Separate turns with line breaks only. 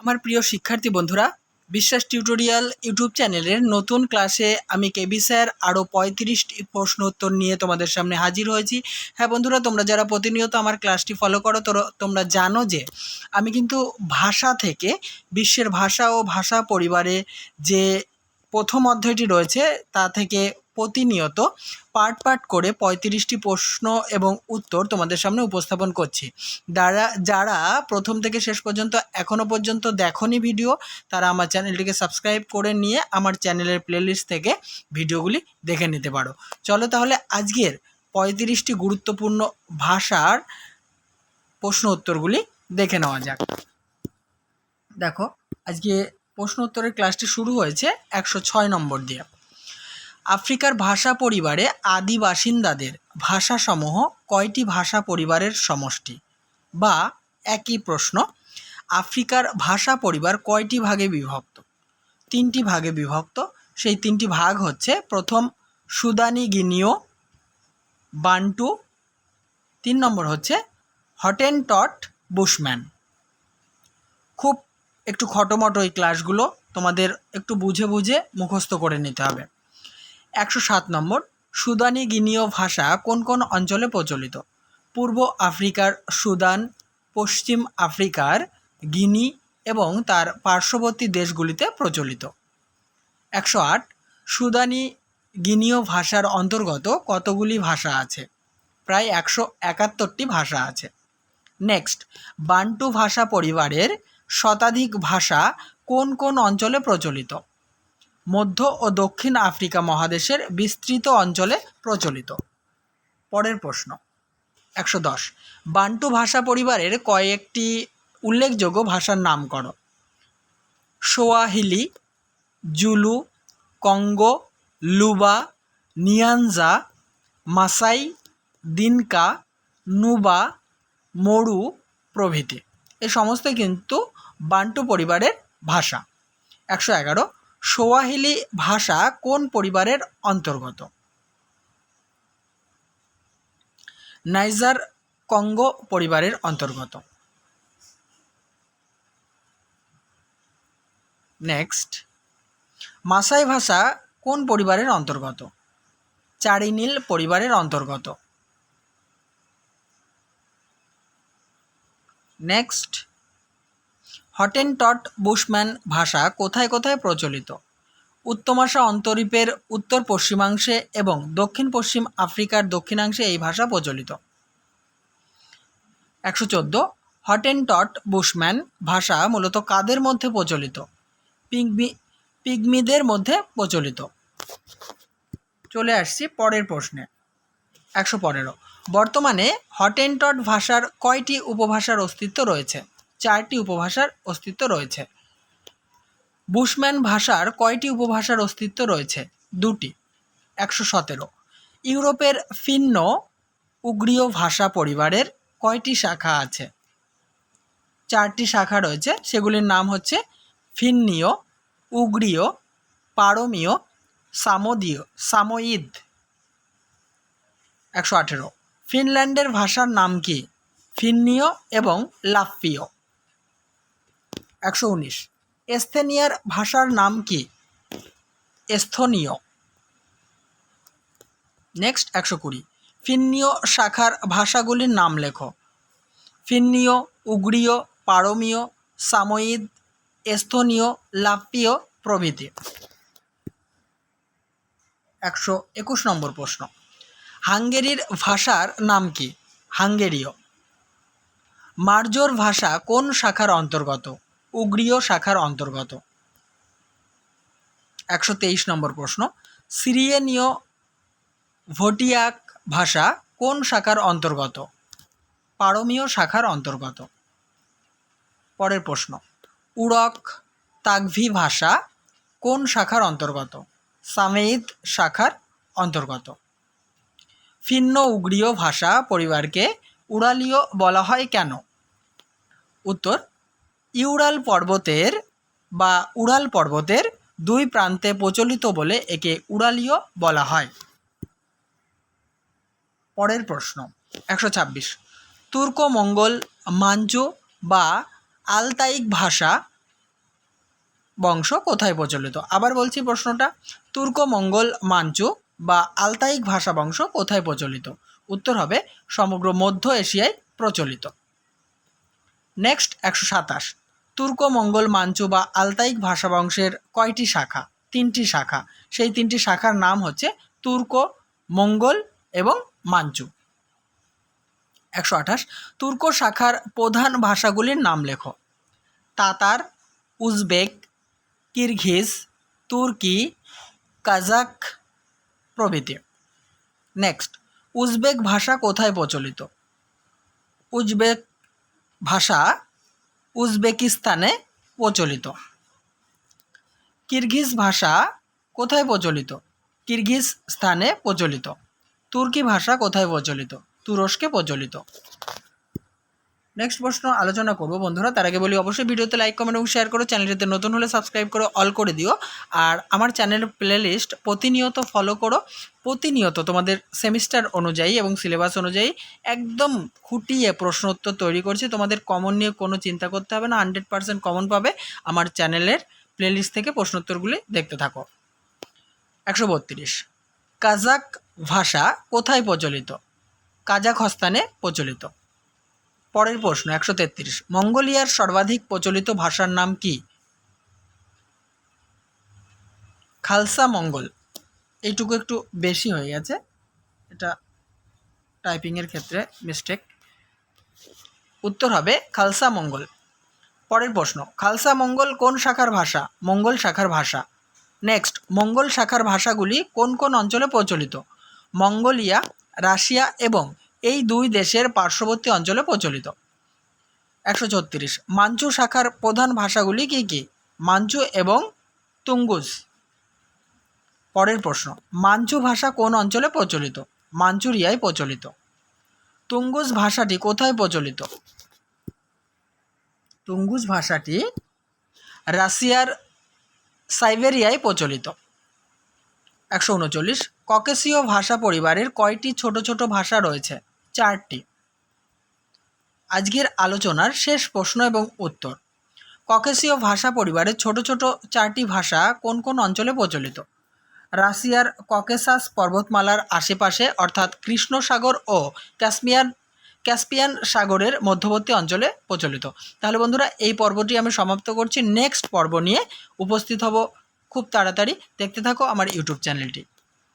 আমার প্রিয় শিক্ষার্থী বন্ধুরা, বিশ্বাস টিউটোরিয়াল ইউটিউব চ্যানেলের নতুন ক্লাসে আমি কেবি স্যার আরও 35টি প্রশ্ন উত্তর নিয়ে তোমাদের সামনে হাজির হয়েছি। হ্যাঁ বন্ধুরা, তোমরা যারা প্রতিনিয়ত আমার ক্লাসটি ফলো করো তোমরা জানো যে আমি কিন্তু ভাষা থেকে বিশ্বের ভাষা ও ভাষা পরিবারে যে প্রথম অধ্যায়টি রয়েছে তা থেকে প্রতিনিয়ত পার্ট করে 35টি প্রশ্ন এবং উত্তর তোমাদের সামনে উপস্থাপন করছি। যারা প্রথম থেকে শেষ পর্যন্ত এখনও পর্যন্ত দেখোনি ভিডিও, তারা আমার চ্যানেলটিকে সাবস্ক্রাইব করে নিয়ে আমার চ্যানেলের প্লেলিস্ট থেকে ভিডিওগুলি দেখে নিতে পারো। চলো তাহলে আজকের 35টি গুরুত্বপূর্ণ ভাষার প্রশ্ন উত্তরগুলি দেখে নেওয়া যাক। দেখো, আজকে প্রশ্ন উত্তরের ক্লাসটি শুরু হয়েছে 106 নম্বর দিয়ে। আফ্রিকার ভাষা পরিবারে আদি বাসিন্দাদের ভাষাসমূহ কয়টি ভাষা পরিবারের সমষ্টি? বা একই প্রশ্ন, আফ্রিকার ভাষা পরিবার কয়টি ভাগে বিভক্ত? 3টি ভাগে বিভক্ত। সেই 3টি ভাগ হচ্ছে, প্রথম সুদানি গিনীয় বান্টু, 3 নম্বর হচ্ছে হটেনটট বুশম্যান। খুব একটু খটোমটো এই ক্লাসগুলো, তোমাদের একটু বুঝে বুঝে মুখস্থ করে নিতে হবে। 107 নম্বর, সুদানি গিনীয় ভাষা কোন কোন অঞ্চলে প্রচলিত? পূর্ব আফ্রিকার সুদান, পশ্চিম আফ্রিকার গিনি এবং তার পার্শ্ববর্তী দেশগুলিতে প্রচলিত। 108, সুদানি গিনীয় ভাষার অন্তর্গত কতগুলি ভাষা আছে? প্রায় 171টি ভাষা আছে। নেক্সট, বান্টু ভাষা পরিবারের শতাধিক ভাষা কোন কোন অঞ্চলে প্রচলিত? মধ্য ও দক্ষিণ আফ্রিকা মহাদেশের বিস্তৃত অঞ্চলে প্রচলিত। পরের প্রশ্ন 110, বান্টু ভাষা পরিবারের কয়েকটি উল্লেখযোগ্য ভাষার নাম করো। সোয়াহিলি, জুলু, কঙ্গো, লুবা, নিয়ানজা, মাসাই, দিনকা, নুবা, মরু প্রভৃতি। এই সমস্ত কিন্তু বান্টু পরিবারের ভাষা। 111, সোয়াহিলি ভাষা কোন পরিবারের অন্তর্গত? নাইজার কঙ্গো পরিবারের অন্তর্গত। নেক্সট, মাসাই ভাষা কোন পরিবারের অন্তর্গত? চারিনীল পরিবারের অন্তর্গত। নেক্সট, হটেনটট বুশম্যান ভাষা কোথায় কোথায় প্রচলিত? উত্তমাশা অন্তরীপের উত্তর পশ্চিমাংশে এবং দক্ষিণ পশ্চিম আফ্রিকার দক্ষিণাংশে এই ভাষা প্রচলিত। 114, হটেনটট বুশম্যান ভাষা মূলত কাদের মধ্যে প্রচলিত? পিগমিদের মধ্যে প্রচলিত। চলে আসছি পরের প্রশ্নে। 115, বর্তমানে হটেনটট ভাষার কয়টি উপভাষার অস্তিত্ব রয়েছে? 4টি উপভাষার অস্তিত্ব রয়েছে। বুশম্যান ভাষার কয়টি উপভাষার অস্তিত্ব রয়েছে? 2টি। 117, ইউরোপের ফিন্ন উগ্রীয় ভাষা পরিবারের কয়টি শাখা আছে? 4টি শাখা রয়েছে, সেগুলির নাম হচ্ছে ফিন্নীয়, উগ্রীয়, পারমীয়, সাময়িদ। 118, ফিনল্যান্ডের ভাষার নাম কি? ফিন্নীয় এবং লাপ্পীয়। 119, এস্থোনিয়ার ভাষার নাম কি? এস্থোনীয়। নেক্সট 120, ফিন্নীয় শাখার ভাষাগুলির নাম লেখো। ফিন্নীয়, উগ্রীয়, পারমীয়, সাময়িদ, এস্থোনীয়, লাপ্পীয় প্রভৃতি। 121 নম্বর প্রশ্ন, হাঙ্গেরির ভাষার নাম কি? হাঙ্গেরীয়। মার্জোর ভাষা কোন শাখার অন্তর্গত? উগ্রীয় শাখার অন্তর্গত। 123 নম্বর প্রশ্ন, সিরিয়ানীয় ভোটিয়াক ভাষা কোন শাখার অন্তর্গত? পারমীয় শাখার অন্তর্গত। পরের প্রশ্ন, উড়ক তাগভি ভাষা কোন শাখার অন্তর্গত? সামেইদ শাখার অন্তর্গত। ফিন্ন উগ্রীয় ভাষা পরিবারকে উরালীয় বলা হয় কেন? উত্তর, উরাল পর্বতের 2 প্রান্তে প্রচলিত বলে একে উরালীয় বলা হয়। পরের প্রশ্ন 126, তুর্ক মঙ্গল মাঞ্চু বা আলতাইক ভাষা বংশ কোথায় প্রচলিত? আবার বলছি প্রশ্নটা, তুর্কো মঙ্গল মাঞ্চু বা আলতাইক ভাষা বংশ কোথায় প্রচলিত? উত্তর হবে সমগ্র মধ্য এশিয়ায় প্রচলিত। নেক্সট 127, তুর্কো মঙ্গল মাঞ্চু বা আলতাইক ভাষা বংশের কয়টি শাখা? 3টি শাখা। সেই 3টি শাখার নাম হচ্ছে তুর্কো, মঙ্গল এবং মাঞ্চু। 128, তুর্কো শাখার প্রধান ভাষাগুলির নাম লেখো। তাতার, উজবেক, কিরগিজ, তুর্কি, কাজাক প্রভৃতি। নেক্সট, উজবেক ভাষা কোথায় প্রচলিত? উজবেক ভাষা উজবেকিস্তানে প্রচলিত। কিরগিজ ভাষা কোথায় প্রচলিত? কিরগিজস্তানে প্রচলিত। তুর্কি ভাষা কোথায় প্রচলিত? তুরস্কে প্রচলিত। নেক্সট প্রশ্ন আলোচনা করব বন্ধুরা, তার আগে বলি অবশ্যই ভিডিওতে লাইক, কমেন্ট এবং শেয়ার করো। চ্যানেলটিতে নতুন হলে সাবস্ক্রাইব করে অল করে দিও। আর আমার চ্যানেলের প্লেলিস্ট প্রতিনিয়ত ফলো করো। প্রতিনিয়ত তোমাদের সেমিস্টার অনুযায়ী এবং সিলেবাস অনুযায়ী একদম খুঁটিয়ে প্রশ্ন উত্তর তৈরি করছি। তোমাদের কমন নিয়ে কোনো চিন্তা করতে হবে না, 100% কমন পাবে। আমার চ্যানেলের প্লেলিস্ট থেকে প্রশ্নোত্তরগুলি দেখতে থাকো। 132, কাজাক ভাষা কোথায় প্রচলিত? কাজাখস্তানে প্রচলিত। পরের প্রশ্ন 133, মঙ্গোলিয়ার সর্বাধিক প্রচলিত ভাষার নাম কি? খালসা মঙ্গল। এইটুকু একটু বেশি হয়ে গেছে, এটা টাইপিংয়ের ক্ষেত্রে মিস্টেক। উত্তর হবে খালসা মঙ্গল। পরের প্রশ্ন, খালসা মঙ্গল কোন শাখার ভাষা? মঙ্গল শাখার ভাষা। নেক্সট, মঙ্গল শাখার ভাষাগুলি কোন কোন অঞ্চলে প্রচলিত? মঙ্গোলিয়া, রাশিয়া এবং এই দুই দেশের পার্শ্ববর্তী অঞ্চলে প্রচলিত। 134, মাঞ্চু শাখার প্রধান ভাষাগুলি কী কী? মাঞ্চু এবং তুঙ্গুজ। পরের প্রশ্ন, মাঞ্চু ভাষা কোন অঞ্চলে প্রচলিত? মাঞ্চুরিয়ায় প্রচলিত। তুঙ্গুজ ভাষাটি কোথায় প্রচলিত? তুঙ্গুজ ভাষাটি রাশিয়ার সাইবেরিয়ায় প্রচলিত। 139, ককেশীয় ভাষা পরিবারের কয়টি ছোট ছোট ভাষা রয়েছে? 4টি। আজকের আলোচনার শেষ প্রশ্ন এবং উত্তর, ককেশীয় ভাষা পরিবারের ছোট ছোট 4টি ভাষা কোন কোন অঞ্চলে প্রচলিত? রাশিয়ার ককেসাস পর্বতমালার আশেপাশে অর্থাৎ কৃষ্ণ সাগর ও ক্যাসপিয়ান সাগরের মধ্যবর্তী অঞ্চলে প্রচলিত। তাহলে বন্ধুরা এই পর্বটি আমি সমাপ্ত করছি। নেক্সট পর্ব নিয়ে উপস্থিত হব খুব তাড়াতাড়ি। দেখতে থাকো আমার ইউটিউব চ্যানেলটি।